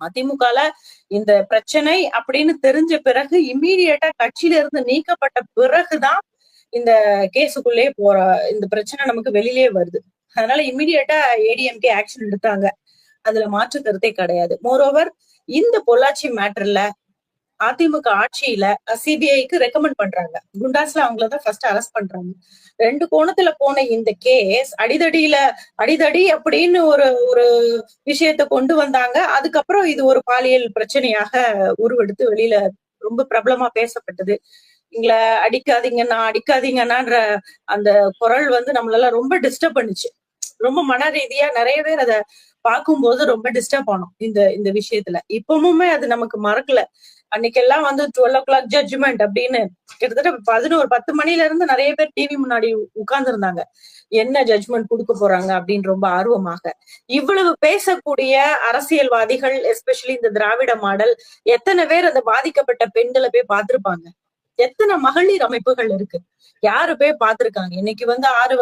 அதிமுகல இந்த பிரச்சனை அப்படின்னு தெரிஞ்ச பிறகு இம்மீடியட்டா கட்சியில இருந்து நீக்கப்பட்ட பிறகுதான் இந்த கேஸுக்குள்ளே போற இந்த பிரச்சனை நமக்கு வெளியிலே வருது. அதனால இம்மீடியட்டா ஏடிஎம்கே ஆக்ஷன் எடுத்தாங்க, அதுல மாற்று கருத்தே கிடையாது. மோரோவர் இந்த பொள்ளாச்சி மேட்டர்ல அதிமுக ஆட்சியில சிபிஐக்கு ரெக்கமெண்ட் பண்றாங்க. குண்டாஸ்ல அவங்களதான் ஃபர்ஸ்ட் அரெஸ்ட் பண்றாங்க. 2 கோணத்துல போன இந்த கேஸ் அடிதடி அப்படின்னு ஒரு ஒரு விஷயத்த கொண்டு வந்தாங்க. அதுக்கப்புறம் இது ஒரு பாலியல் பிரச்சனையாக உருவெடுத்து வெளியில ரொம்ப பிரபலமா பேசப்பட்டது. எங்களை அடிக்காதீங்கன்னான்ற அந்த குரல் நம்மளெல்லாம் ரொம்ப டிஸ்டர்ப் பண்ணுச்சு. ரொம்ப மன ரீதியா நிறைய பேர் அதை பார்க்கும்போது ரொம்ப டிஸ்டர்ப் ஆனோம் இந்த விஷயத்துல. இப்பவுமே அது நமக்கு மறக்கல. அன்னைக்கெல்லாம் 12 o'clock ஜட்ஜ்மெண்ட் அப்படின்னு கிட்டத்தட்ட 10 மணில இருந்து நிறைய பேர் டிவி முன்னாடி உட்கார்ந்து இருந்தாங்க, என்ன ஜட்ஜ்மெண்ட் கொடுக்க போறாங்க அப்படின்னு ரொம்ப ஆர்வமாக. இவ்வளவு பேசக்கூடிய அரசியல்வாதிகள், எஸ்பெஷலி இந்த திராவிட மாடல், எத்தனை பேர் அந்த பாதிக்கப்பட்ட பெண்களை போய் பார்த்திருப்பாங்க? எத்தனை மகளிர் அமைப்புகள் இருக்கு, யாரு போய் பார்த்திருக்காங்க? இன்னைக்கு 6